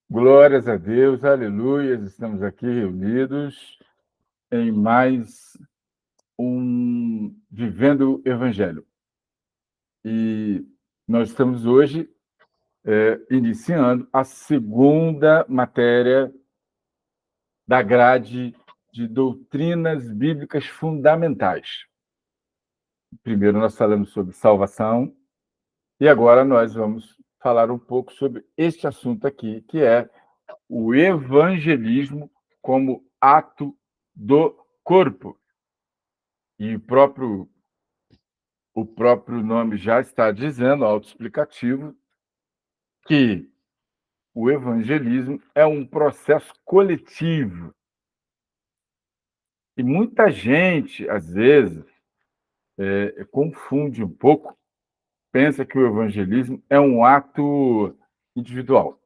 Glórias a Deus, aleluias, estamos aqui reunidos em mais um Vivendo o Evangelho. E nós estamos hoje iniciando a segunda matéria da grade de doutrinas bíblicas fundamentais. Primeiro nós falamos sobre salvação e agora nós vamos falar um pouco sobre este assunto aqui, que é o evangelismo como ato do corpo. E o próprio nome já está dizendo, autoexplicativo, que o evangelismo é um processo coletivo. E muita gente, às vezes, confunde um pouco, pensa que o evangelismo é um ato individual.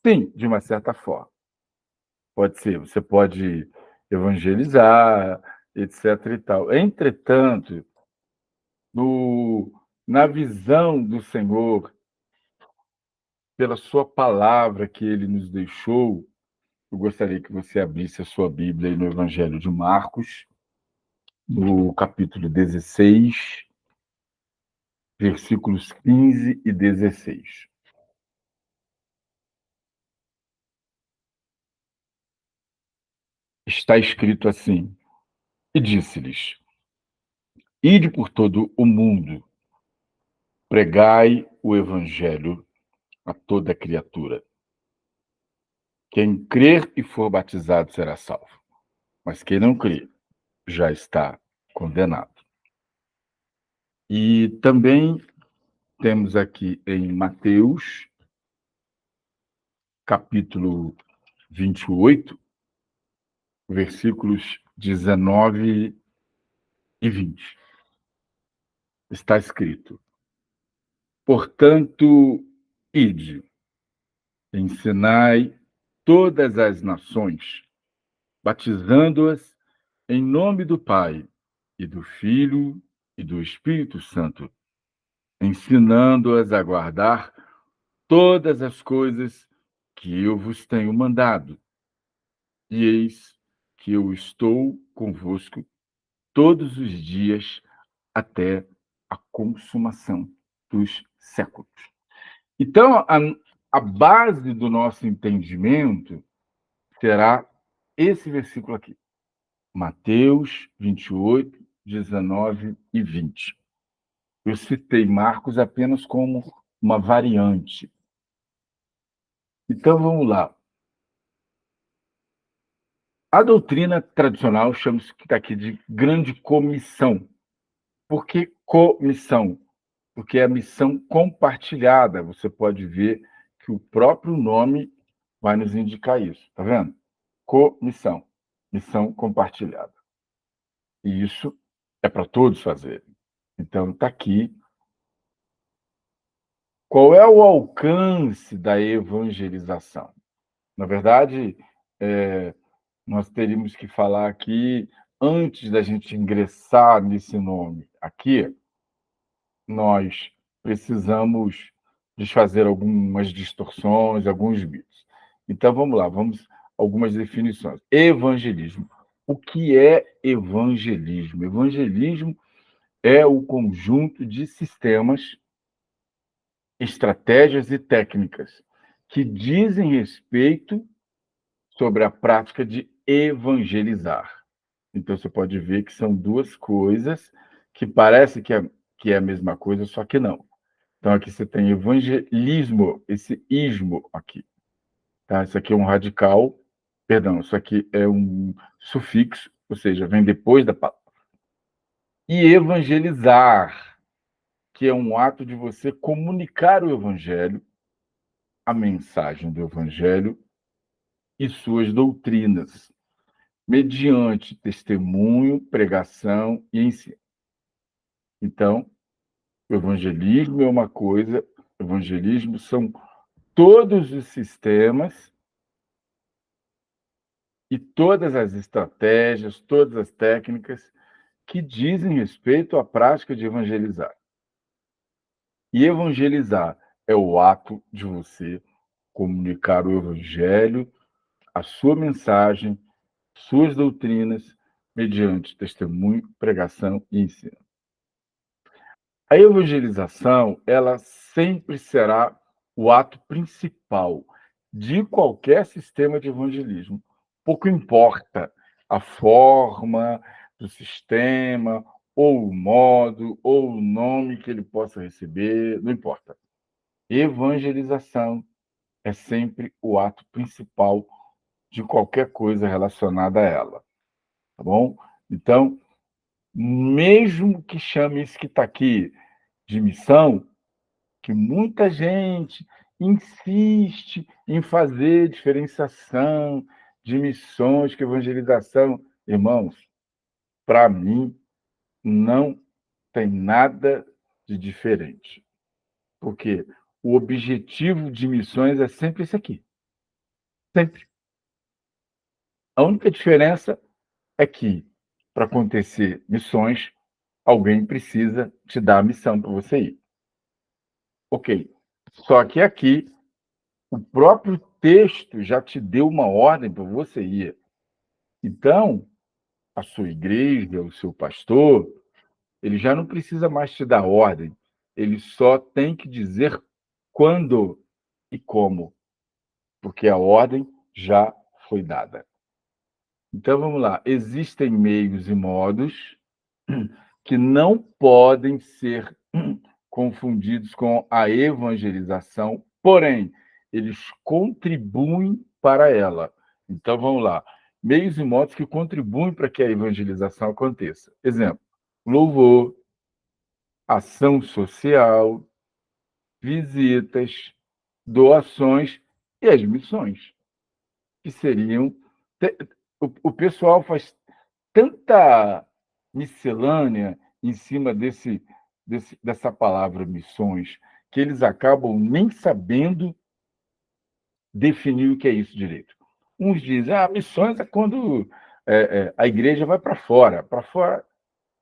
Sim, de uma certa forma. Pode ser, você pode evangelizar, etc. e tal. Entretanto, na visão do Senhor, pela sua palavra que ele nos deixou, eu gostaria que você abrisse a sua Bíblia aí no Evangelho de Marcos, no capítulo 16, versículos 15 e 16. Está escrito assim: E disse-lhes: Ide por todo o mundo, pregai o Evangelho a toda criatura. Quem crer e for batizado será salvo, mas quem não crer já está condenado. E também temos aqui em Mateus, capítulo 28, versículos 19 e 20. Está escrito: Portanto, ide, ensinai todas as nações, batizando-as em nome do Pai, e do Filho, e do Espírito Santo, ensinando-as a guardar todas as coisas que eu vos tenho mandado. E eis que eu estou convosco todos os dias até a consumação dos séculos. Então, a base do nosso entendimento será esse versículo aqui, Mateus 28, 19 e 20. Eu citei Marcos apenas como uma variante. Então, vamos lá. A doutrina tradicional chama isso que está aqui de grande comissão. Por que comissão? Porque é a missão compartilhada. Você pode ver que o próprio nome vai nos indicar isso. Está vendo? Comissão. Missão compartilhada. E isso é para todos fazerem. Então, está aqui. Qual é o alcance da evangelização? Na verdade, nós teríamos que falar aqui, antes da gente ingressar nesse nome aqui, nós precisamos desfazer algumas distorções, alguns mitos. Então, vamos lá, algumas definições. Evangelismo. O que é evangelismo? Evangelismo é o conjunto de sistemas, estratégias e técnicas que dizem respeito sobre a prática de evangelizar. Então, você pode ver que são duas coisas que parece que é a mesma coisa, só que não. Então, aqui você tem evangelismo, esse ismo aqui. Tá? Isso aqui é um radical, perdão, isso aqui é um sufixo, ou seja, vem depois da palavra. E evangelizar, que é um ato de você comunicar o evangelho, a mensagem do evangelho e suas doutrinas, mediante testemunho, pregação e ensino. Então, o evangelismo é uma coisa, o evangelismo são todos os sistemas e todas as estratégias, todas as técnicas que dizem respeito à prática de evangelizar. E evangelizar é o ato de você comunicar o Evangelho, a sua mensagem, suas doutrinas, mediante testemunho, pregação e ensino. A evangelização, ela sempre será o ato principal de qualquer sistema de evangelismo. Pouco importa a forma do sistema, ou o modo, ou o nome que ele possa receber, não importa. Evangelização é sempre o ato principal de qualquer coisa relacionada a ela, tá bom? Então, mesmo que chame isso que está aqui de missão, que muita gente insiste em fazer diferenciação de missões que evangelização. Irmãos, para mim, não tem nada de diferente. Porque o objetivo de missões é sempre esse aqui. Sempre. A única diferença é que, para acontecer missões, alguém precisa te dar a missão para você ir. Ok. Só que aqui, o próprio texto já te deu uma ordem para você ir. Então, a sua igreja, o seu pastor, ele já não precisa mais te dar ordem. Ele só tem que dizer quando e como, porque a ordem já foi dada. Então, vamos lá. Existem meios e modos que não podem ser confundidos com a evangelização, porém, eles contribuem para ela. Então, vamos lá. Meios e modos que contribuem para que a evangelização aconteça. Exemplo: louvor, ação social, visitas, doações e as missões, que seriam. O pessoal faz tanta miscelânea em cima dessa palavra missões, que eles acabam nem sabendo definir o que é isso direito. Uns dizem, missões é quando a igreja vai para fora. Para fora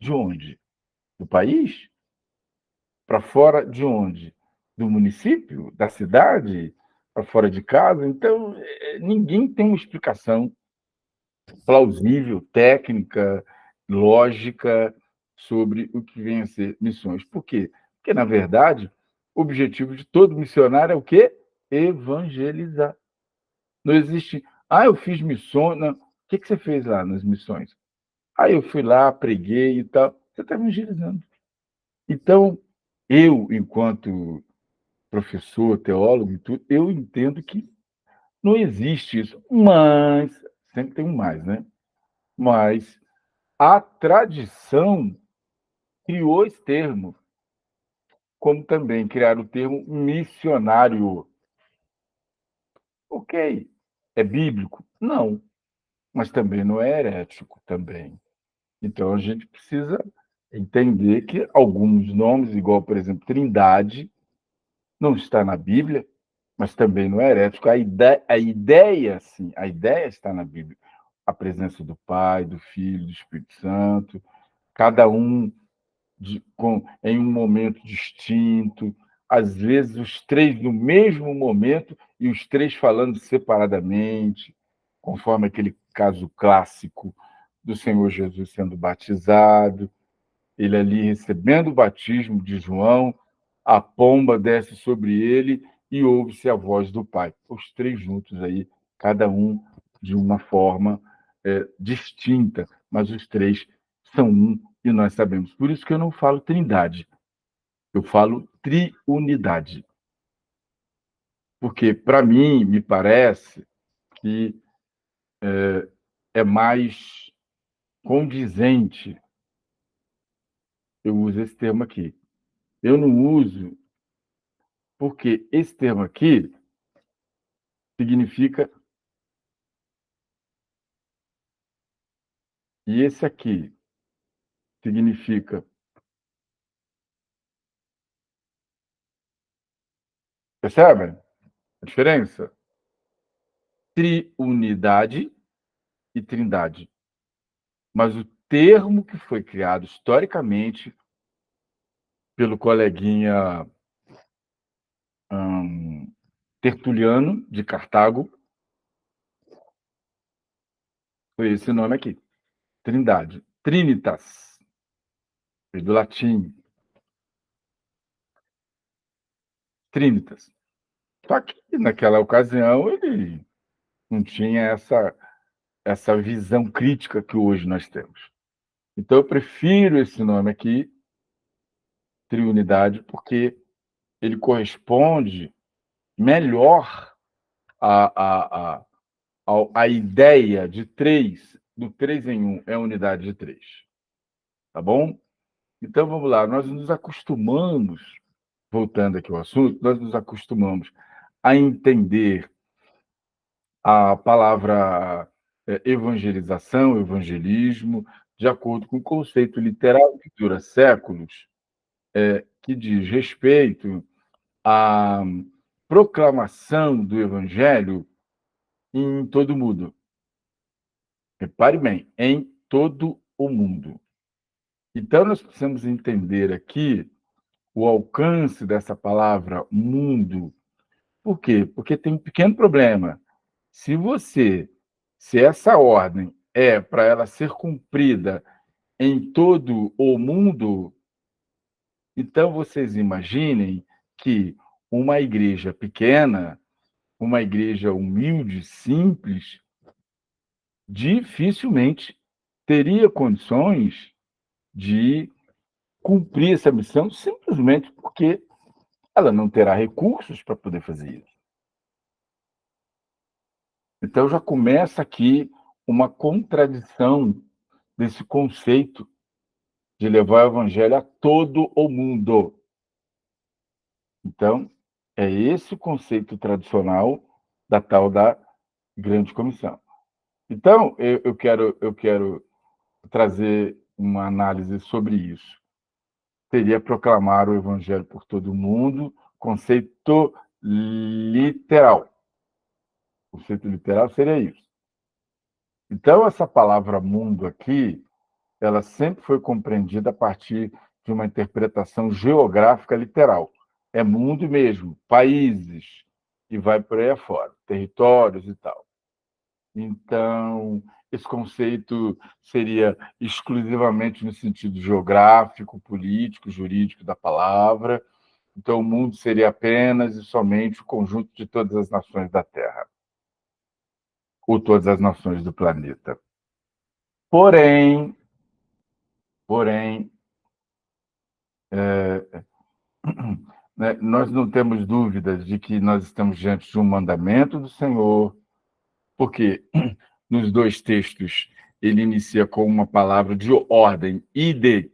de onde? Do país? Para fora de onde? Do município? Da cidade? Para fora de casa? Então, ninguém tem uma explicação plausível, técnica, lógica sobre o que vem a ser missões. Por quê? Porque, na verdade, o objetivo de todo missionário é o quê? Evangelizar. Não existe, eu fiz missões. Não. O que você fez lá nas missões? Eu fui lá, preguei e tal. Você está evangelizando. Então, eu, enquanto professor, teólogo e tudo, eu entendo que não existe isso. Mas, sempre tem um mais, né? Mas a tradição criou esse termo, como também criaram o termo missionário. Ok, é bíblico? Não, mas também não é herético também. Então a gente precisa entender que alguns nomes, igual, por exemplo, Trindade, não está na Bíblia, mas também não é herético. Sim, a ideia está na Bíblia. A presença do Pai, do Filho, do Espírito Santo, cada um em um momento distinto, às vezes os três no mesmo momento e os três falando separadamente, conforme aquele caso clássico do Senhor Jesus sendo batizado, ele ali recebendo o batismo de João, a pomba desce sobre ele e ouve-se a voz do Pai. Os três juntos aí, cada um de uma forma distinta, mas os três são um e nós sabemos. Por isso que eu não falo trindade, eu falo triunidade. Porque, para mim, me parece que é mais condizente eu uso esse termo aqui. Eu não uso porque esse termo aqui significa e esse aqui significa. Percebem a diferença? Triunidade e trindade. Mas o termo que foi criado historicamente pelo coleguinha Tertuliano, de Cartago, foi esse nome aqui. Trindade. Trinitas, veio do latim. Trinitas. Só que, naquela ocasião, ele não tinha essa visão crítica que hoje nós temos. Então, eu prefiro esse nome aqui, triunidade, porque ele corresponde melhor à a ideia de três, do três em um, é a unidade de três. Tá bom? Então, vamos lá. Nós nos acostumamos, voltando aqui ao assunto, nós nos acostumamos a entender a palavra evangelização, evangelismo, de acordo com o conceito literal que dura séculos, que diz respeito à proclamação do evangelho em todo o mundo. Repare bem, em todo o mundo. Então, nós precisamos entender aqui o alcance dessa palavra mundo. Por quê? Porque tem um pequeno problema. Se essa ordem é para ela ser cumprida em todo o mundo, então vocês imaginem que uma igreja pequena, uma igreja humilde, simples, dificilmente teria condições de cumprir essa missão simplesmente porque ela não terá recursos para poder fazer isso. Então já começa aqui uma contradição desse conceito de levar o evangelho a todo o mundo. Então, é esse o conceito tradicional da tal da grande comissão. Então, eu quero trazer uma análise sobre isso. Seria proclamar o evangelho por todo mundo, conceito literal. O conceito literal seria isso. Então, essa palavra mundo aqui, ela sempre foi compreendida a partir de uma interpretação geográfica literal. É mundo mesmo, países, e vai por aí afora, territórios e tal. Então, esse conceito seria exclusivamente no sentido geográfico, político, jurídico da palavra. Então, o mundo seria apenas e somente o conjunto de todas as nações da Terra, ou todas as nações do planeta. Porém, porém, né, nós não temos dúvidas de que nós estamos diante de um mandamento do Senhor, porque nos dois textos ele inicia com uma palavra de ordem, ide,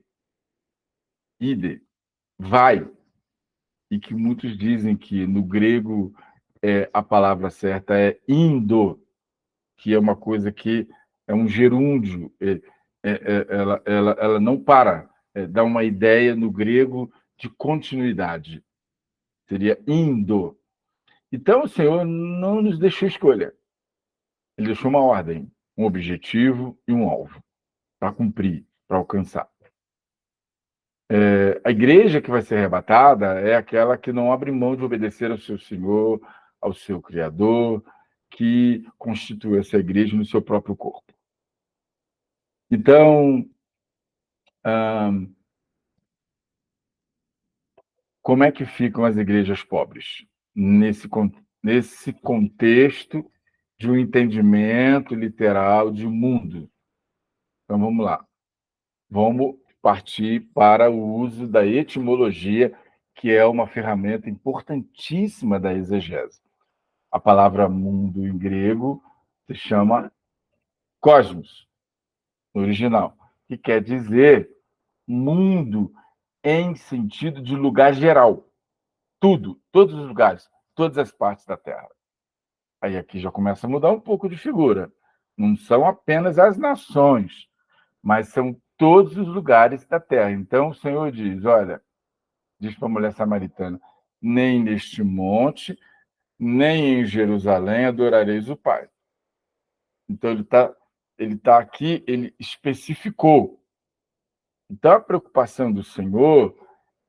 vai, e que muitos dizem que no grego a palavra certa é indo, que é uma coisa que é um gerúndio, ela não para, dá uma ideia no grego de continuidade, seria indo. Então, o Senhor não nos deixou escolha. Ele deixou uma ordem, um objetivo e um alvo para cumprir, para alcançar. A igreja que vai ser arrebatada é aquela que não abre mão de obedecer ao seu Senhor, ao seu Criador, que constitui essa igreja no seu próprio corpo. Então, como é que ficam as igrejas pobres? Nesse contexto de um entendimento literal de mundo. Então, vamos lá. Vamos partir para o uso da etimologia, que é uma ferramenta importantíssima da exegese. A palavra mundo em grego se chama cosmos, no original, que quer dizer mundo em sentido de lugar geral. Tudo, todos os lugares, todas as partes da Terra. Aí aqui já começa a mudar um pouco de figura. Não são apenas as nações, mas são todos os lugares da terra. Então o Senhor diz, olha, diz para a mulher samaritana, nem neste monte, nem em Jerusalém adorareis o Pai. Então ele tá aqui, ele especificou. Então a preocupação do Senhor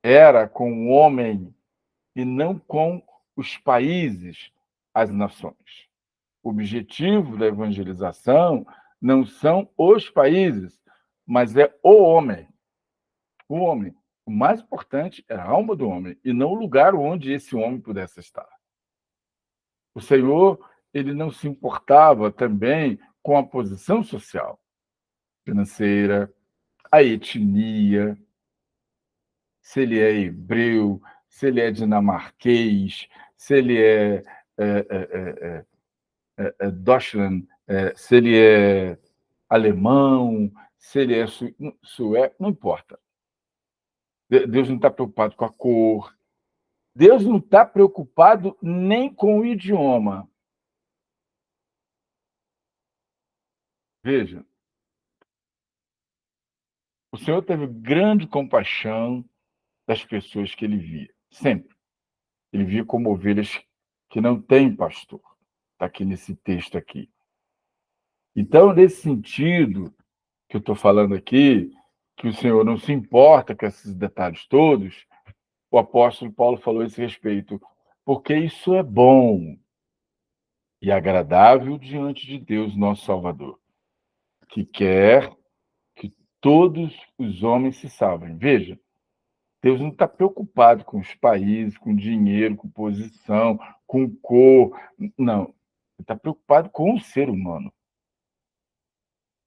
era com o homem e não com os países, as nações. O objetivo da evangelização não são os países, mas é o homem. O homem. O mais importante é a alma do homem e não o lugar onde esse homem pudesse estar. O Senhor, ele não se importava também com a posição social, financeira, a etnia, se ele é hebreu, se ele é dinamarquês, se ele é Deutschland, se ele é alemão, se ele é sueco, não importa. Deus não está preocupado com a cor. Deus não está preocupado nem com o idioma. Veja, o Senhor teve grande compaixão das pessoas que ele via, sempre. Ele via como ovelhas que não têm pastor. Está aqui nesse texto aqui. Então, nesse sentido que eu estou falando aqui, que o Senhor não se importa com esses detalhes todos, o apóstolo Paulo falou a esse respeito, porque isso é bom e agradável diante de Deus, nosso Salvador, que quer que todos os homens se salvem. Veja, Deus não está preocupado com os países, com dinheiro, com posição, com cor. Não. Ele está preocupado com o ser humano.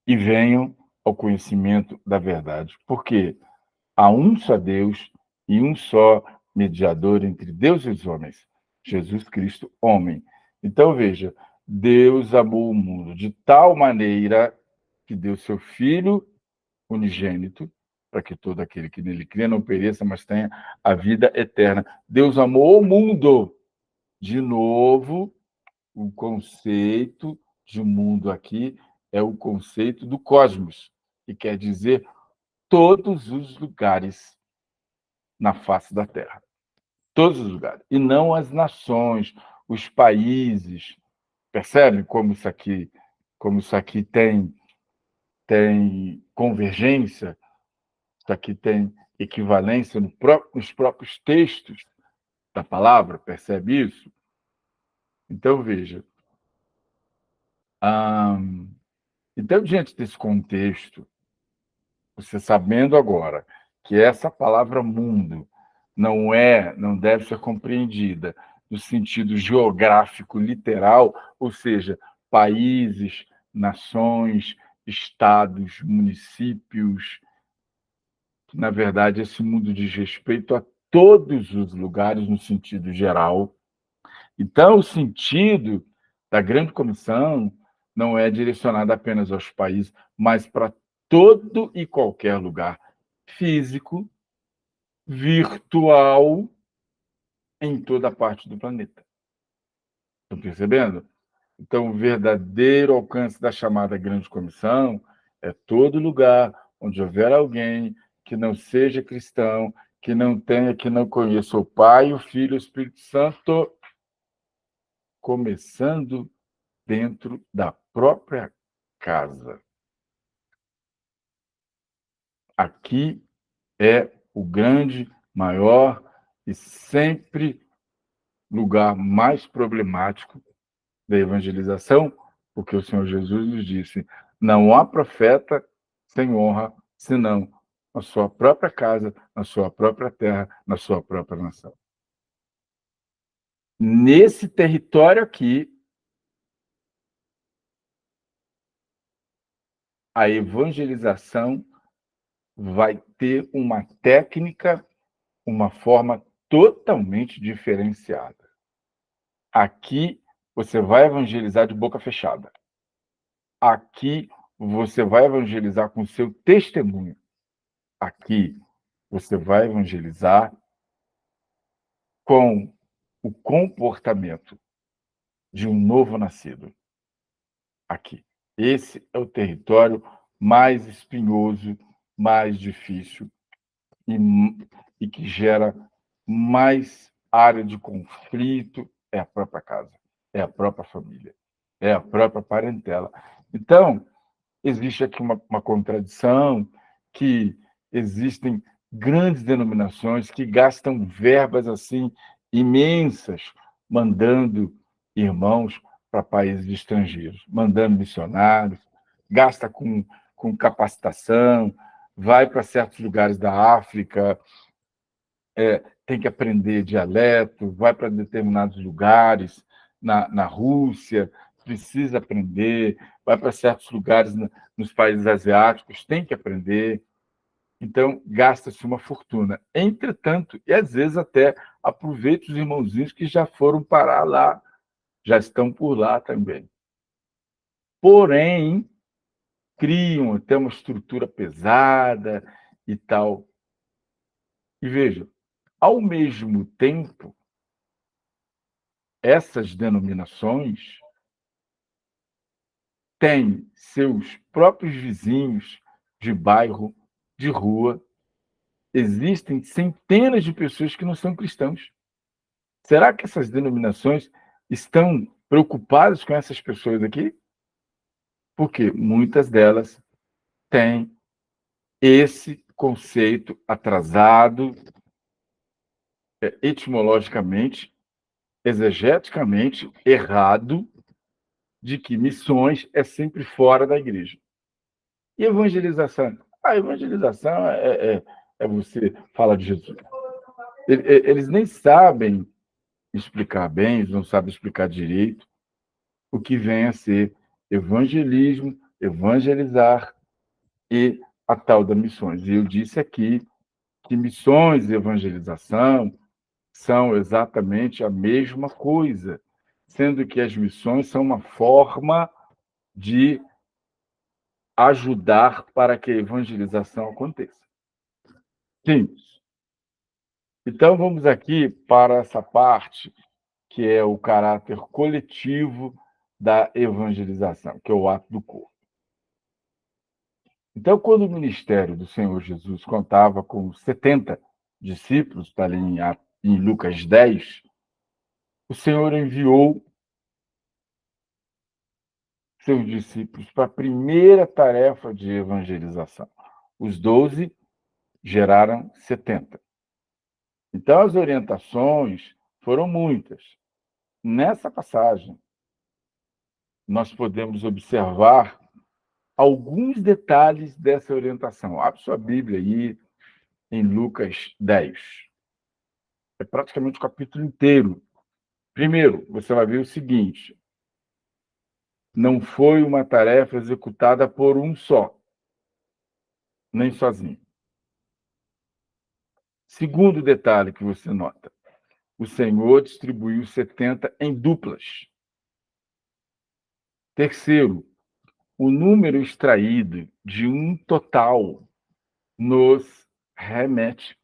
E venham ao conhecimento da verdade. Porque há um só Deus e um só mediador entre Deus e os homens, Jesus Cristo, homem. Então, veja, Deus amou o mundo de tal maneira que deu seu Filho unigênito, para que todo aquele que nele crê não pereça, mas tenha a vida eterna. Deus amou o mundo. De novo, o conceito de mundo aqui é o conceito do cosmos, que quer dizer todos os lugares na face da Terra. Todos os lugares. E não as nações, os países. Percebe como isso aqui tem convergência? Isso aqui tem equivalência nos próprios textos da palavra, percebe isso? Então, veja. Então, diante desse contexto, você sabendo agora que essa palavra mundo não deve ser compreendida no sentido geográfico literal, ou seja, países, nações, estados, municípios. Na verdade, esse mundo diz respeito a todos os lugares no sentido geral. Então, o sentido da grande comissão não é direcionado apenas aos países, mas para todo e qualquer lugar físico, virtual, em toda parte do planeta. Estão percebendo? Então, o verdadeiro alcance da chamada grande comissão é todo lugar onde houver alguém que não seja cristão, que não conheça o Pai, o Filho e o Espírito Santo, começando dentro da própria casa. Aqui é o grande, maior e sempre lugar mais problemático da evangelização, porque o Senhor Jesus nos disse: não há profeta sem honra, senão na sua própria casa, na sua própria terra, na sua própria nação. Nesse território aqui, a evangelização vai ter uma técnica, uma forma totalmente diferenciada. Aqui você vai evangelizar de boca fechada. Aqui você vai evangelizar com o seu testemunho. Aqui você vai evangelizar com o comportamento de um novo nascido. Aqui. Esse é o território mais espinhoso, mais difícil e que gera mais área de conflito é a própria casa, é a própria família, é a própria parentela. Então, existe aqui uma contradição, que existem grandes denominações que gastam verbas assim imensas, mandando irmãos para países estrangeiros, mandando missionários, gasta com capacitação, vai para certos lugares da África, tem que aprender dialeto, vai para determinados lugares na Rússia, precisa aprender, vai para certos lugares nos países asiáticos, tem que aprender. Então, gasta-se uma fortuna. Entretanto, e às vezes até aproveita os irmãozinhos que já foram parar lá, já estão por lá também. Porém, criam até uma estrutura pesada e tal. E veja, ao mesmo tempo, essas denominações têm seus próprios vizinhos de bairro, de rua. Existem centenas de pessoas que não são cristãos. Será que essas denominações estão preocupadas com essas pessoas aqui? Porque muitas delas têm esse conceito atrasado, etimologicamente, exegeticamente errado, de que missões é sempre fora da igreja. E evangelização? A evangelização é você fala de Jesus. Eles nem sabem explicar bem, eles não sabem explicar direito o que vem a ser evangelismo, evangelizar e a tal da missões. E eu disse aqui que missões e evangelização são exatamente a mesma coisa, sendo que as missões são uma forma de ajudar para que a evangelização aconteça. Simples. Então, vamos aqui para essa parte que é o caráter coletivo da evangelização, que é o ato do corpo. Então, quando o ministério do Senhor Jesus contava com 70 discípulos, está ali em Lucas 10, o Senhor enviou seus discípulos para a primeira tarefa de evangelização. Os 12 geraram 70. Então, as orientações foram muitas. Nessa passagem, nós podemos observar alguns detalhes dessa orientação. Abre sua Bíblia aí em Lucas 10. É praticamente o capítulo inteiro. Primeiro, você vai ver o seguinte: não foi uma tarefa executada por um só, nem sozinho. Segundo detalhe que você nota: o Senhor distribuiu 70 em duplas. Terceiro, o número extraído de um total nos remete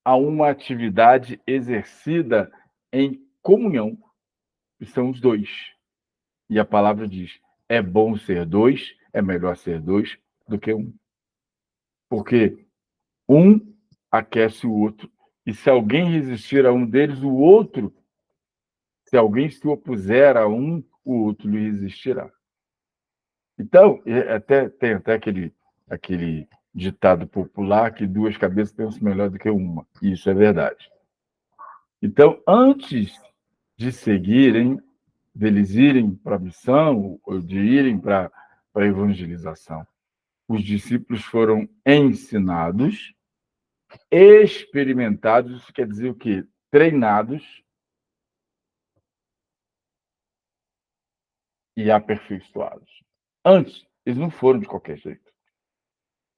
a uma atividade exercida em comunhão, que são os dois. E a palavra diz: é bom ser dois, é melhor ser dois do que um. Porque um aquece o outro. E se alguém resistir a um deles, o outro, se alguém se opuser a um, o outro lhe resistirá. Então, tem até aquele ditado popular que duas cabeças pensam melhor do que uma. Isso é verdade. Então, antes de seguirem, deles irem para a missão, ou de irem para a evangelização, os discípulos foram ensinados, experimentados, isso quer dizer o quê? Treinados e aperfeiçoados. Antes, eles não foram de qualquer jeito.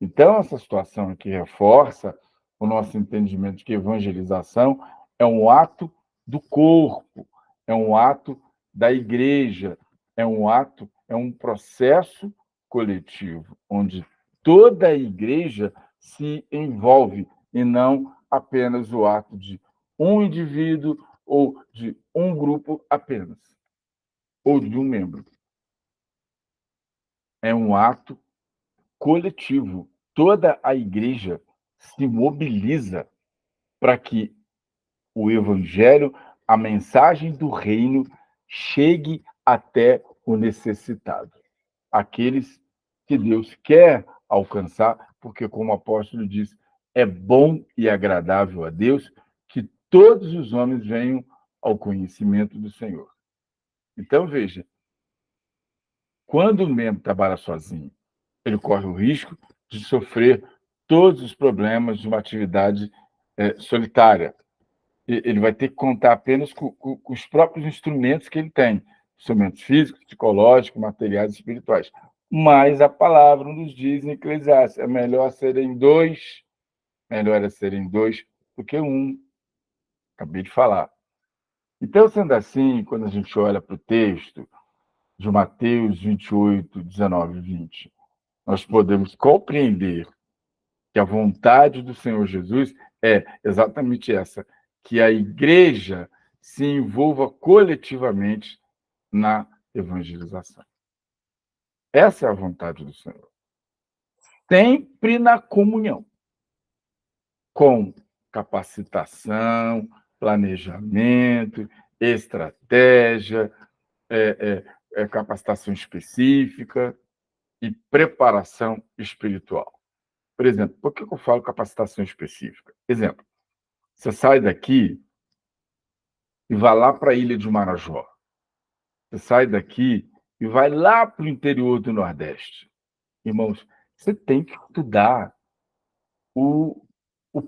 Então, essa situação aqui reforça o nosso entendimento de que evangelização é um ato do corpo, é um ato da igreja, é um processo coletivo, onde toda a igreja se envolve, e não apenas o ato de um indivíduo ou de um grupo apenas, ou de um membro. É um ato coletivo. Toda a igreja se mobiliza para que o evangelho, a mensagem do reino, chegue até o necessitado, aqueles que Deus quer alcançar, porque, como o apóstolo diz, é bom e agradável a Deus que todos os homens venham ao conhecimento do Senhor. Então, veja, quando o membro trabalha sozinho, ele corre o risco de sofrer todos os problemas de uma atividade solitária. Ele vai ter que contar apenas com os próprios instrumentos que ele tem, instrumentos físicos, psicológicos, materiais e espirituais. Mas a palavra nos diz em Eclesiastes, melhor é serem dois do que um. Acabei de falar. Então, sendo assim, quando a gente olha para o texto de Mateus 28, 19 e 20, nós podemos compreender que a vontade do Senhor Jesus é exatamente essa, que a igreja se envolva coletivamente na evangelização. Essa é a vontade do Senhor. Sempre na comunhão, com capacitação, planejamento, estratégia, capacitação específica e preparação espiritual. Por exemplo, por que eu falo capacitação específica? Exemplo, você sai daqui e vai lá para a ilha de Marajó. Você sai daqui e vai lá para o interior do Nordeste. Irmãos, você tem que estudar o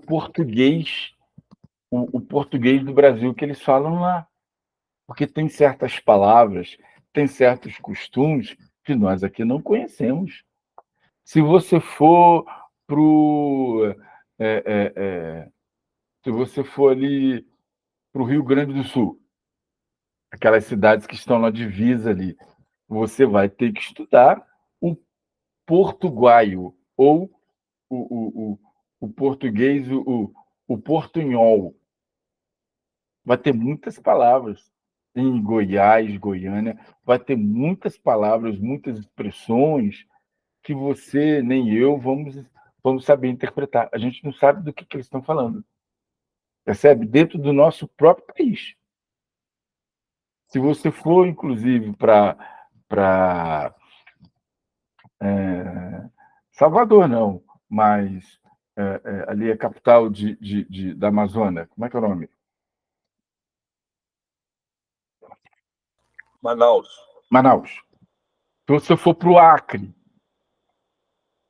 português, o português do Brasil que eles falam lá. Porque tem certas palavras, tem certos costumes que nós aqui não conhecemos. Se você for pro, se você for ali para o Rio Grande do Sul, aquelas cidades que estão na divisa ali, você vai ter que estudar o portuguaio ou o português, o portunhol. Vai ter muitas palavras. Em Goiás, Goiânia, vai ter muitas palavras, muitas expressões que você nem eu vamos saber interpretar. A gente não sabe do que eles estão falando. Percebe? Dentro do nosso próprio país. Se você for, inclusive, para Salvador, não, mas ali é a capital da Amazônia. Como é que é o nome? Manaus. Manaus. Se você for para o Acre,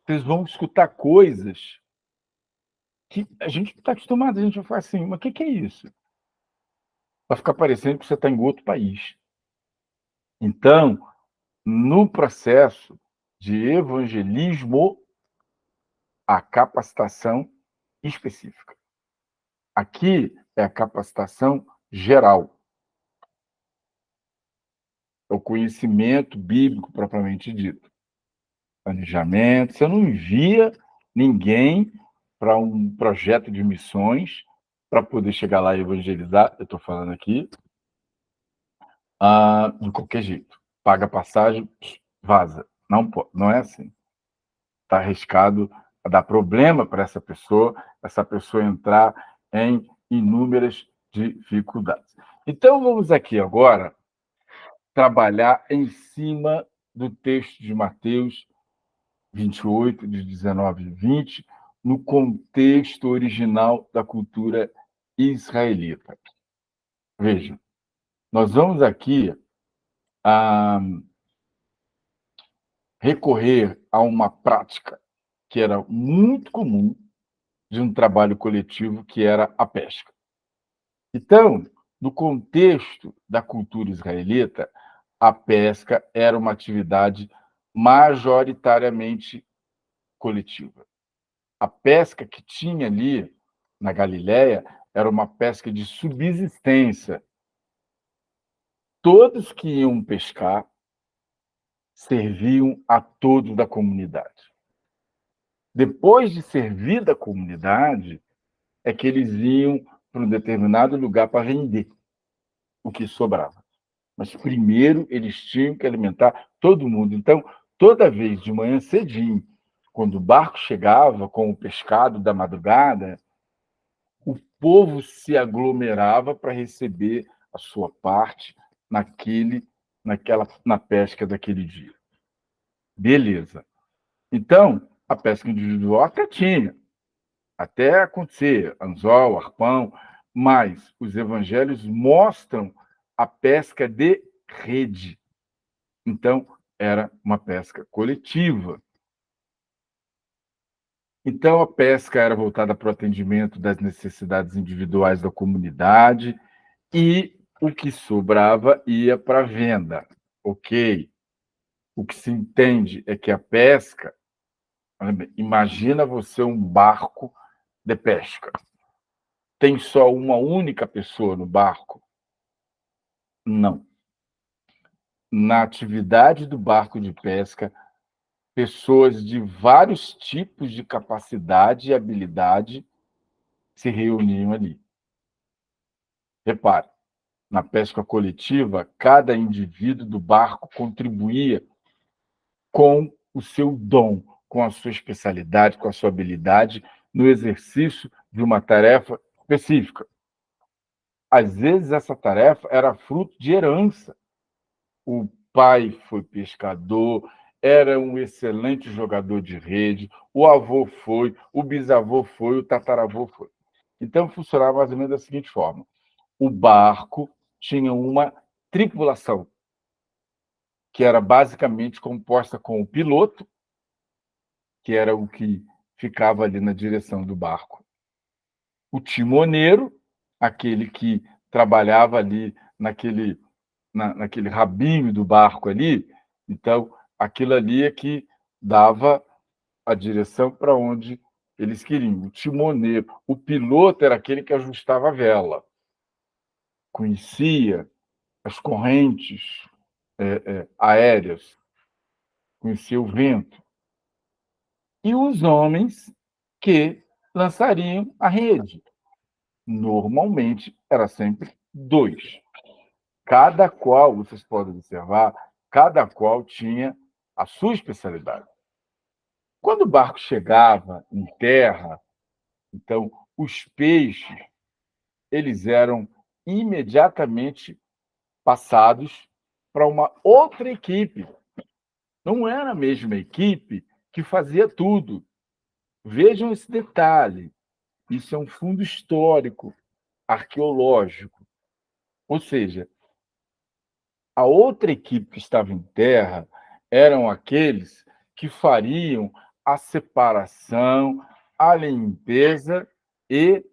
vocês vão escutar coisas que a gente não está acostumado. A gente vai falar assim, mas o que é isso? Vai ficar parecendo que você está em outro país. Então, no processo de evangelismo, a capacitação específica. Aqui é a capacitação geral. É o conhecimento bíblico propriamente dito. Planejamento. Você não envia ninguém para um projeto de missões para poder chegar lá e evangelizar. Eu estou falando aqui de qualquer jeito. Paga passagem, vaza. Não é assim. Está arriscado a dar problema para essa pessoa entrar em inúmeras dificuldades. Então, vamos aqui agora trabalhar em cima do texto de Mateus 28, de 19 e 20, no contexto original da cultura israelita. Veja, nós vamos aqui recorrer a uma prática que era muito comum de um trabalho coletivo, que era a pesca. Então, no contexto da cultura israelita, a pesca era uma atividade majoritariamente coletiva. A pesca que tinha ali na Galileia era uma pesca de subsistência. Todos que iam pescar serviam a todos da comunidade. Depois de servir da comunidade, é que eles iam para um determinado lugar para render o que sobrava. Mas primeiro eles tinham que alimentar todo mundo. Então, toda vez de manhã cedinho, quando o barco chegava com o pescado da madrugada, o povo se aglomerava para receber a sua parte na pesca daquele dia. Beleza. Então, a pesca individual até tinha, até acontecer, anzol, arpão, mas os evangelhos mostram a pesca de rede. Então, era uma pesca coletiva. Então, a pesca era voltada para o atendimento das necessidades individuais da comunidade e o que sobrava ia para a venda. Ok. O que se entende é que a pesca, imagina você um barco de pesca. Tem só uma única pessoa no barco? Não. Na atividade do barco de pesca, pessoas de vários tipos de capacidade e habilidade se reuniam ali. Repare, na pesca coletiva, cada indivíduo do barco contribuía com o seu dom, com a sua especialidade, com a sua habilidade no exercício de uma tarefa específica. Às vezes, essa tarefa era fruto de herança. O pai foi pescador, era um excelente jogador de rede, o avô foi, o bisavô foi, o tataravô foi. Então, funcionava mais ou menos da seguinte forma: o barco tinha uma tripulação, que era basicamente composta com o piloto, que era o que ficava ali na direção do barco, o timoneiro, aquele que trabalhava ali naquele rabinho do barco ali. Então, aquilo ali é que dava a direção para onde eles queriam. O timoneiro, o piloto era aquele que ajustava a vela, conhecia as correntes aéreas, conhecia o vento. E os homens que lançariam a rede. Normalmente, era sempre dois. Cada qual, vocês podem observar, cada qual tinha a sua especialidade. Quando o barco chegava em terra, então, os peixes, eles eram imediatamente passados para uma outra equipe. Não era a mesma equipe que fazia tudo. Vejam esse detalhe. Isso é um fundo histórico, arqueológico. Ou seja, a outra equipe que estava em terra eram aqueles que fariam a separação, a limpeza e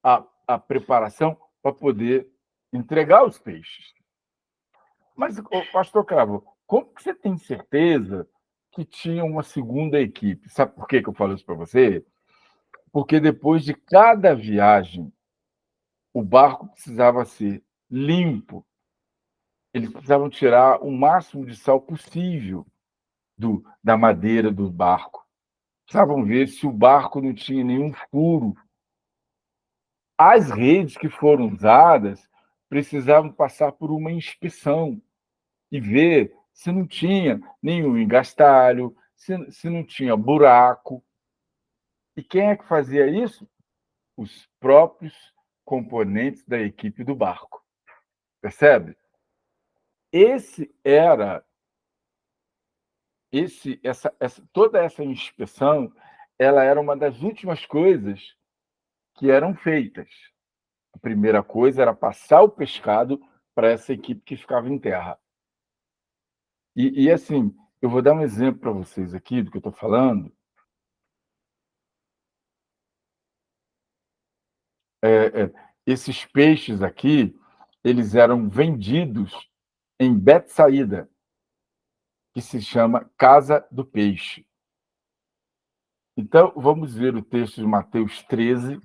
a preparação para poder entregar os peixes. Mas, pastor Cravo, como que você tem certeza que tinha uma segunda equipe? Sabe por que eu falo isso para você? Porque depois de cada viagem, o barco precisava ser limpo. Eles precisavam tirar o máximo de sal possível da madeira do barco. Precisavam ver se o barco não tinha nenhum furo. As redes que foram usadas precisavam passar por uma inspeção e ver se não tinha nenhum engastalho, se não tinha buraco. E quem é que fazia isso? Os próprios componentes da equipe do barco. Percebe? Esse era toda essa inspeção, ela era uma das últimas coisas que eram feitas. A primeira coisa era passar o pescado para essa equipe que ficava em terra. E assim, eu vou dar um exemplo para vocês aqui do que eu estou falando. Esses peixes aqui, eles eram vendidos em Betsaída, que se chama Casa do Peixe. Então, vamos ver o texto de Mateus 13,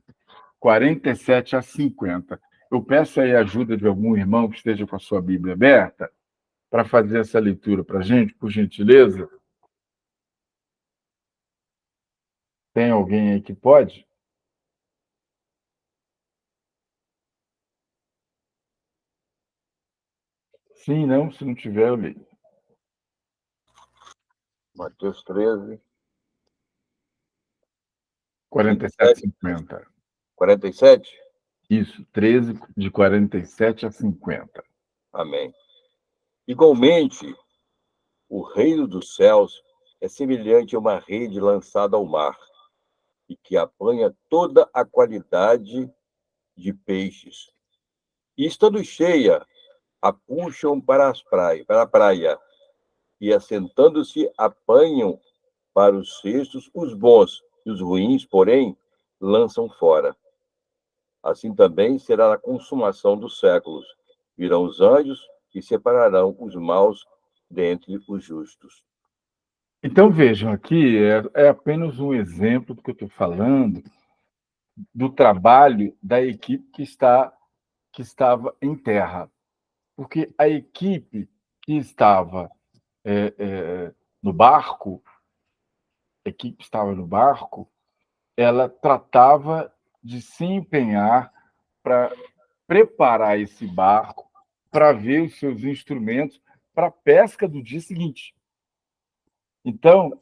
47 a 50. Eu peço aí a ajuda de algum irmão que esteja com a sua Bíblia aberta para fazer essa leitura para a gente, por gentileza. Tem alguém aí que pode? Sim, não? Se não tiver, eu leio. Mateus 13, 47 a 50. 47? Isso, 13, de 47 a 50. Amém. Igualmente, o reino dos céus é semelhante a uma rede lançada ao mar e que apanha toda a qualidade de peixes. E estando cheia, a puxam para a praia, e assentando-se, apanham para os cestos os bons, e os ruins, porém, lançam fora. Assim também será na consumação dos séculos. Virão os anjos e separarão os maus dentre os justos. Então, vejam, aqui é apenas um exemplo do que eu estou falando, do trabalho da equipe que estava em terra. Porque a equipe que estava no barco, ela tratava de se empenhar para preparar esse barco para ver os seus instrumentos para a pesca do dia seguinte. Então,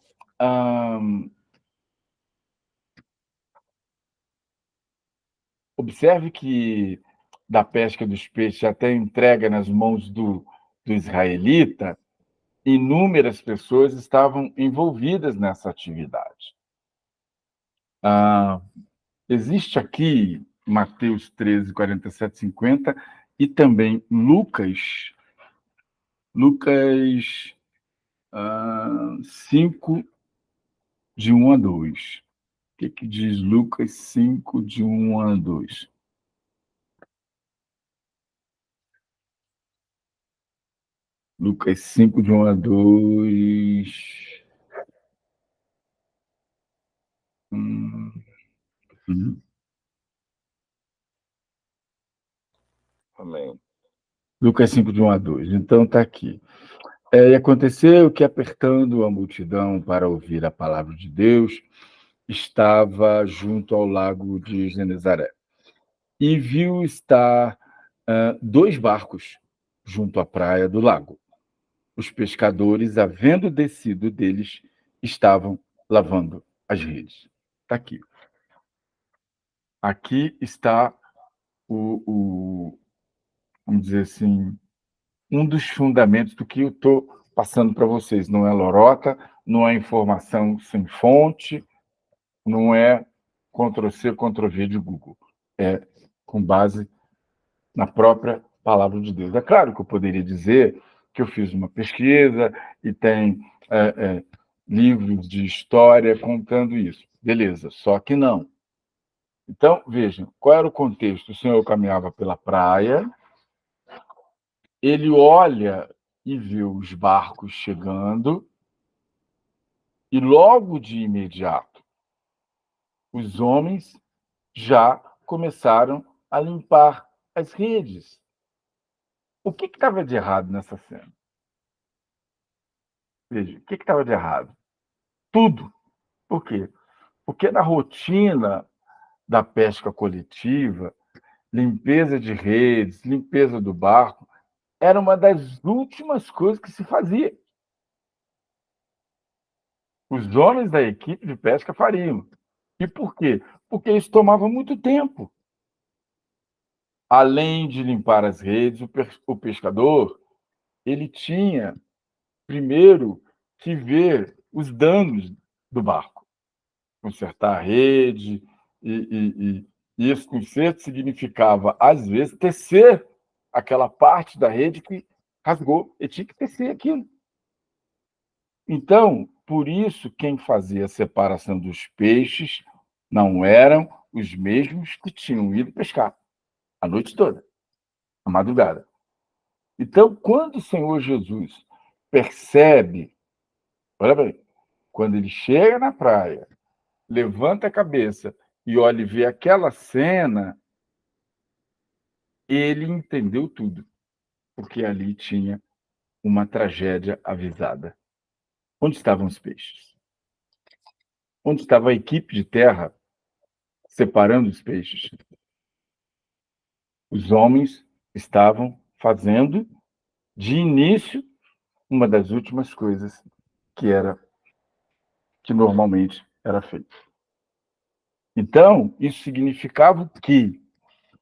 observe que da pesca dos peixes até entrega nas mãos do israelita, inúmeras pessoas estavam envolvidas nessa atividade. Existe aqui Mateus 13, 47, 50 e também Lucas 5, de 1 a 2. O que diz Lucas 5, de 1 a 2? Lucas 5, de 1 a 2. Amém. Lucas 5, de 1 a 2. Então, está aqui. E aconteceu que, apertando a multidão para ouvir a palavra de Deus, estava junto ao lago de Genezaré. E viu estar 2 barcos junto à praia do lago. Os pescadores, havendo descido deles, estavam lavando as redes. Está aqui. Aqui está vamos dizer assim, um dos fundamentos do que eu estou passando para vocês. Não é lorota, não é informação sem fonte, não é Ctrl+C, Ctrl+V de Google. É com base na própria palavra de Deus. É claro que eu poderia dizer que eu fiz uma pesquisa e tem livros de história contando isso. Beleza, só que não. Então, vejam, qual era o contexto? O senhor caminhava pela praia, ele olha e vê os barcos chegando, e logo de imediato, os homens já começaram a limpar as redes. O que estava de errado nessa cena? Veja, o que estava de errado? Tudo. Por quê? Porque na rotina da pesca coletiva, limpeza de redes, limpeza do barco, era uma das últimas coisas que se fazia. Os homens da equipe de pesca fariam. E por quê? Porque isso tomava muito tempo. Além de limpar as redes, o pescador ele tinha primeiro que ver os danos do barco, consertar a rede, e esse conserto significava, às vezes, tecer aquela parte da rede que rasgou, e tinha que tecer aquilo. Então, por isso, quem fazia a separação dos peixes não eram os mesmos que tinham ido pescar a noite toda, a madrugada. Então, quando o Senhor Jesus percebe, olha bem, quando ele chega na praia, levanta a cabeça e olha e vê aquela cena, ele entendeu tudo, porque ali tinha uma tragédia avisada. Onde estavam os peixes? Onde estava a equipe de terra separando os peixes? Os homens estavam fazendo, de início, uma das últimas coisas que normalmente era feito. Então, isso significava o quê?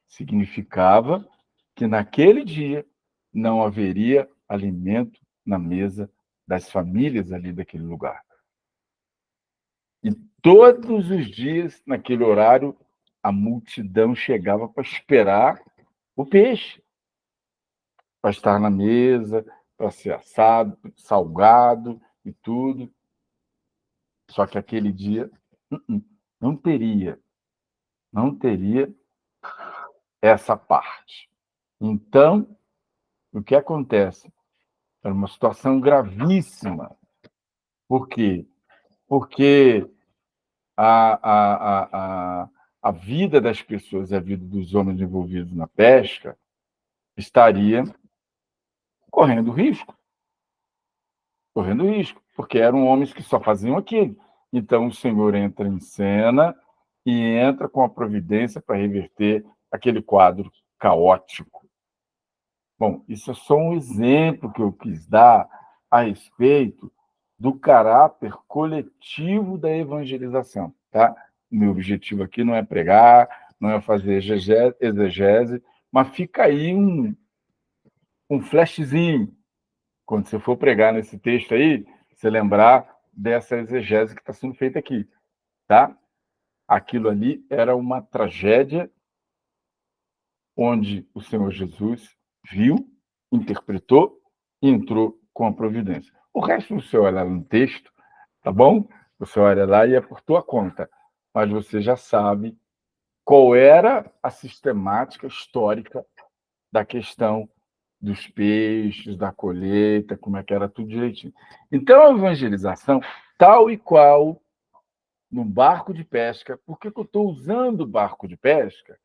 Significava que naquele dia não haveria alimento na mesa das famílias ali daquele lugar. E todos os dias, naquele horário, a multidão chegava para esperar o peixe, para estar na mesa, para ser assado, salgado e tudo. Só que aquele dia não teria, não teria essa parte. Então, o que acontece? Era uma situação gravíssima. Por quê? Porque a vida das pessoas e a vida dos homens envolvidos na pesca estaria correndo risco, porque eram homens que só faziam aquilo. Então, o Senhor entra em cena e entra com a providência para reverter aquele quadro caótico. Bom, isso é só um exemplo que eu quis dar a respeito do caráter coletivo da evangelização, tá? O meu objetivo aqui não é pregar, não é fazer exegese, mas fica aí um flashzinho. Quando você for pregar nesse texto aí, você lembrar dessa exegese que está sendo feita aqui, tá? Aquilo ali era uma tragédia onde o Senhor Jesus viu, interpretou e entrou com a providência. O resto você olha no texto, tá bom? Você olha lá e é por tua conta. Mas você já sabe qual era a sistemática histórica da questão dos peixes, da colheita, como é que era tudo direitinho. Então, a evangelização, tal e qual no barco de pesca, por que eu estou usando o barco de pesca?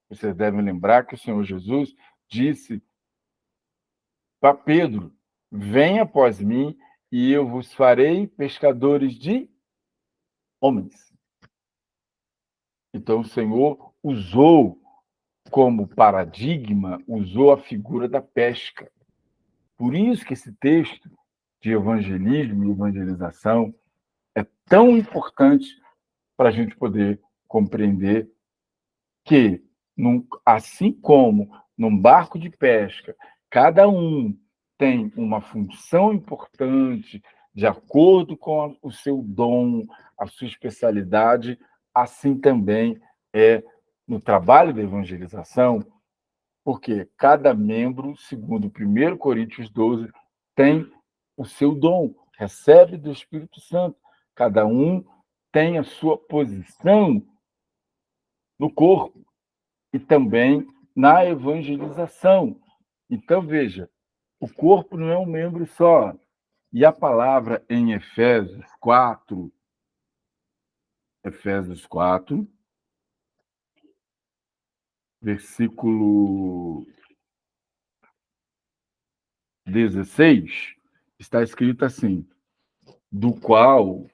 Vocês devem lembrar que o Senhor Jesus disse para Pedro: venha após mim e eu vos farei pescadores de homens. Então, o Senhor usou como paradigma, usou a figura da pesca. Por isso que esse texto de evangelismo e evangelização é tão importante para a gente poder compreender que, assim como num barco de pesca, cada um tem uma função importante de acordo com o seu dom, a sua especialidade, assim também é no trabalho da evangelização, porque cada membro, segundo 1 Coríntios 12, tem o seu dom, recebe do Espírito Santo. Cada um tem a sua posição no corpo e também na evangelização. Então, veja, o corpo não é um membro só. E a palavra em Efésios 4, versículo 16, está escrito assim: do qual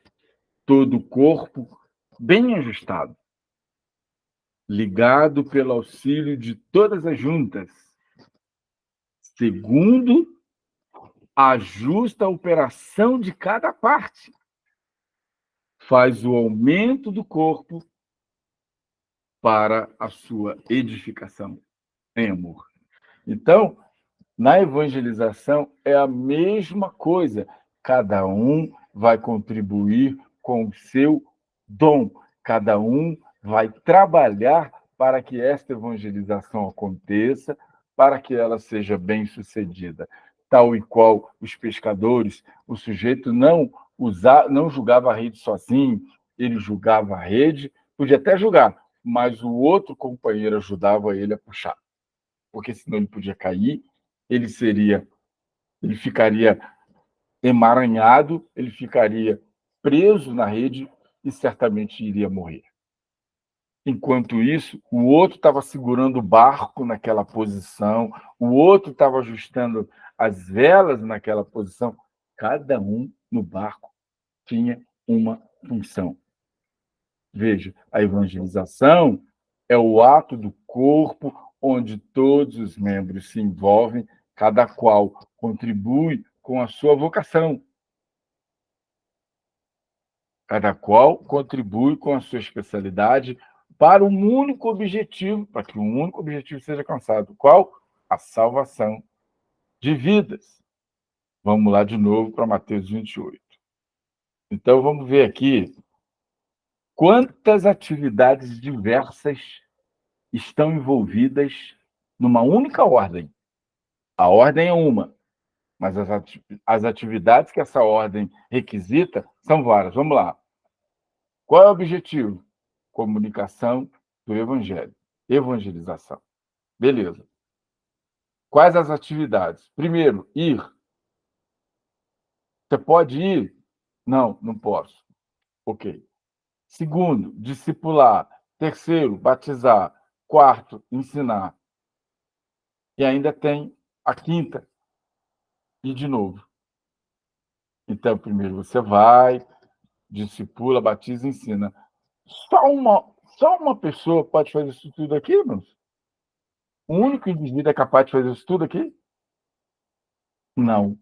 todo o corpo, bem ajustado, ligado pelo auxílio de todas as juntas, segundo a justa operação de cada parte, faz o aumento do corpo para a sua edificação em amor. Então, na evangelização é a mesma coisa. Cada um vai contribuir com o seu dom. Cada um vai trabalhar para que esta evangelização aconteça, para que ela seja bem-sucedida. Tal e qual os pescadores, o sujeito não julgava a rede sozinho, ele julgava a rede, podia até julgar, mas o outro companheiro ajudava ele a puxar, porque senão ele podia cair, ele ficaria emaranhado, ele ficaria preso na rede e certamente iria morrer. Enquanto isso, o outro estava segurando o barco naquela posição, o outro estava ajustando as velas naquela posição. Cada um no barco tinha uma função. Veja, a evangelização é o ato do corpo onde todos os membros se envolvem, cada qual contribui com a sua vocação. Cada qual contribui com a sua especialidade para um único objetivo, para que um único objetivo seja alcançado. Qual? A salvação de vidas. Vamos lá de novo para Mateus 28. Então, vamos ver aqui Quantas atividades diversas estão envolvidas numa única ordem? A ordem é uma, mas as atividades que essa ordem requisita são várias. Vamos lá. Qual é o objetivo? Comunicação do evangelho. Evangelização. Beleza. Quais as atividades? Primeiro, ir. Você pode ir? Não, não posso. Ok. Segundo, discipular. Terceiro, batizar. Quarto, ensinar. E ainda tem a quinta, e de novo. Então, primeiro você vai, discipula, batiza e ensina. Só uma pessoa pode fazer isso tudo aqui, irmãos? O único indivíduo é capaz de fazer isso tudo aqui? Não.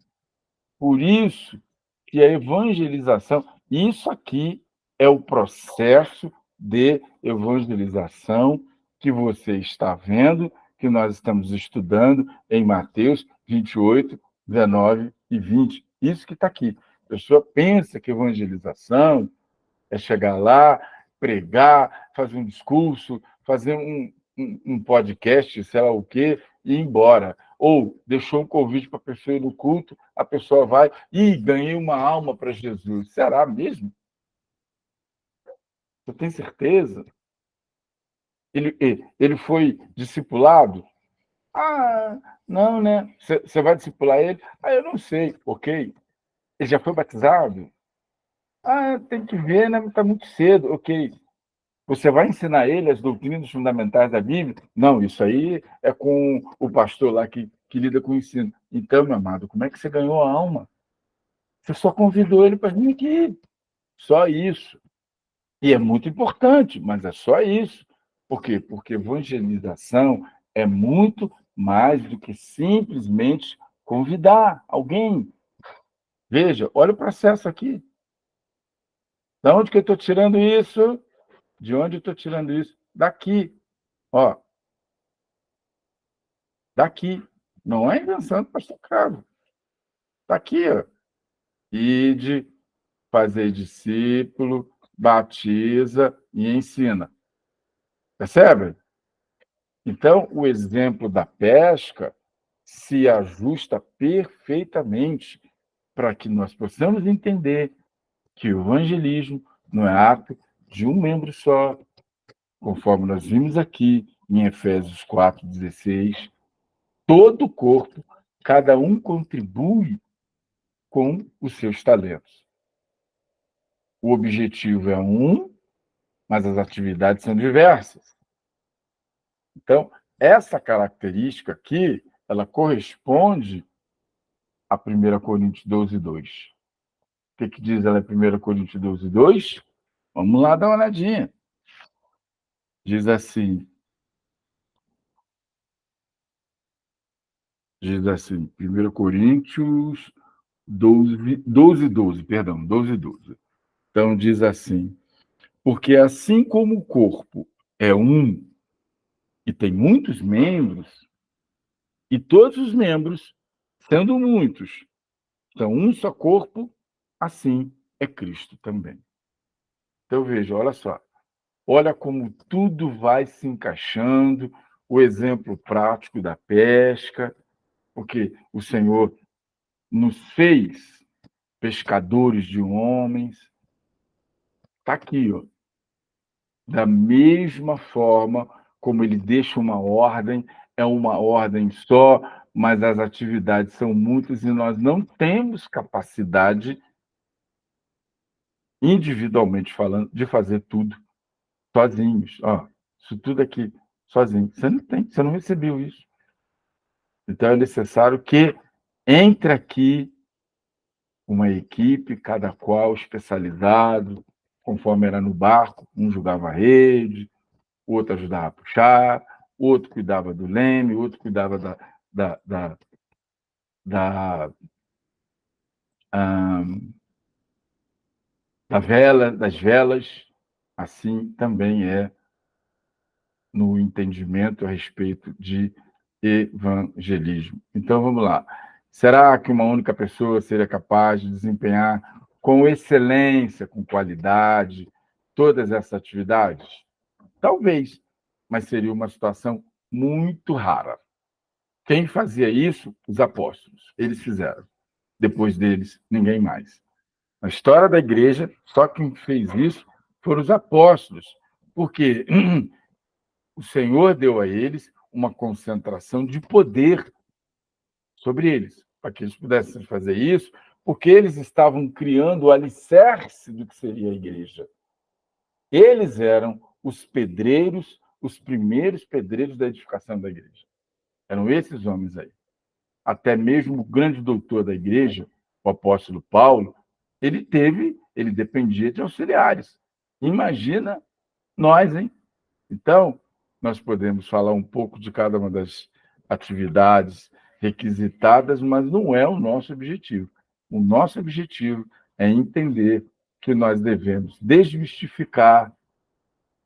Por isso que a evangelização, isso aqui é o processo de evangelização que você está vendo, que nós estamos estudando em Mateus 28, 19 e 20. Isso que está aqui. A pessoa pensa que evangelização é chegar lá, pregar, fazer um discurso, fazer um podcast, sei lá o quê, e ir embora. Ou deixou um convite para a pessoa ir no culto, a pessoa vai e ganhei uma alma para Jesus. Será mesmo? Você tem certeza? Ele foi discipulado? Ah, não, né? Você vai discipular ele? Ah, eu não sei. Ok. Ele já foi batizado? Ah, tem que ver, né? Está muito cedo. Ok. Você vai ensinar ele as doutrinas fundamentais da Bíblia? Não, isso aí é com o pastor lá que lida com o ensino. Então, meu amado, como é que você ganhou a alma? Você só convidou ele para vir aqui. Só isso. E é muito importante, mas é só isso. Por quê? Porque evangelização é muito mais do que simplesmente convidar alguém. Veja, olha o processo aqui. Da onde que eu estou tirando isso? De onde eu estou tirando isso? Daqui. Ó, daqui. Não é invenção do pastor Cravo. Está aqui, ó. Ide, fazer discípulo, batiza e ensina. Percebe? Então, o exemplo da pesca se ajusta perfeitamente para que nós possamos entender que o evangelismo não é ato de um membro só, conforme nós vimos aqui em Efésios 4,16. Todo o corpo, cada um contribui com os seus talentos. O objetivo é um, mas as atividades são diversas. Então, essa característica aqui, ela corresponde a 1 Coríntios 12:2. O que diz ela em 1 Coríntios 12:2? Vamos lá dar uma olhadinha. Diz assim, 1 Coríntios 12:12, perdão, 12:12. Então, diz assim, porque assim como o corpo é um e tem muitos membros, e todos os membros, sendo muitos, são um só corpo, assim é Cristo também. Então, veja, olha só. Olha como tudo vai se encaixando, o exemplo prático da pesca, porque o Senhor nos fez pescadores de homens. Está aqui, ó. Da mesma forma como ele deixa uma ordem, é uma ordem só, mas as atividades são muitas e nós não temos capacidade, individualmente falando, de fazer tudo sozinhos. Ó, isso tudo aqui sozinho. Você não tem, você não recebeu isso. Então é necessário que entre aqui uma equipe, cada qual especializado, conforme era no barco, um jogava a rede, o outro ajudava a puxar, o outro cuidava do leme, o outro cuidava da, da, da, ah, da vela, das velas. Assim também é no entendimento a respeito de evangelismo. Então, vamos lá. Será que uma única pessoa seria capaz de desempenhar com excelência, com qualidade, todas essas atividades? Talvez, mas seria uma situação muito rara. Quem fazia isso? Os apóstolos. Eles fizeram. Depois deles, ninguém mais. Na história da igreja, só quem fez isso foram os apóstolos, porque o Senhor deu a eles uma concentração de poder sobre eles, para que eles pudessem fazer isso, porque eles estavam criando o alicerce do que seria a igreja. Eles eram os pedreiros, os primeiros pedreiros da edificação da igreja. Eram esses homens aí. Até mesmo o grande doutor da igreja, o apóstolo Paulo, ele dependia de auxiliares. Imagina nós, hein? Então, nós podemos falar um pouco de cada uma das atividades requisitadas, mas não é o nosso objetivo. O nosso objetivo é entender que nós devemos desmistificar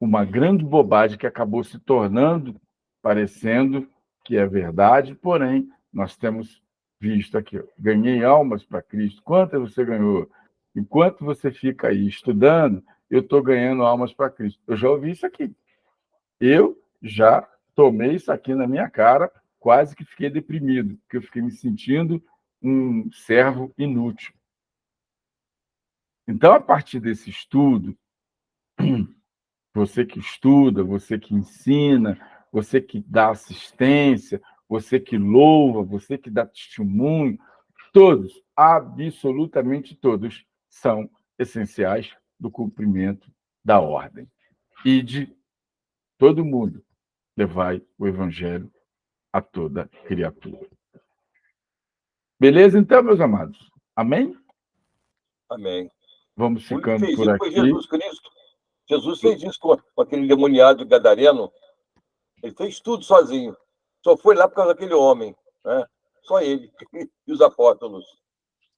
uma grande bobagem que acabou se tornando, parecendo que é verdade, porém, nós temos visto aqui, ganhei almas para Cristo. Quantas você ganhou? Enquanto você fica aí estudando, eu estou ganhando almas para Cristo. Eu já ouvi isso aqui. Eu já tomei isso aqui na minha cara, quase que fiquei deprimido, porque eu fiquei me sentindo um servo inútil. Então, a partir desse estudo, você que estuda, você que ensina, você que dá assistência, você que louva, você que dá testemunho, todos, absolutamente todos, são essenciais do cumprimento da ordem. E de todo mundo, levai o evangelho a toda criatura. Beleza, então, meus amados? Amém? Amém. Vamos O único ficando que fez por isso foi aqui. Jesus Cristo. Jesus fez isso com aquele demoniado gadareno. Ele fez tudo sozinho. Só foi lá por causa daquele homem. Né? Só ele e os apóstolos.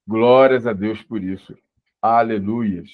Glórias a Deus por isso. Aleluias.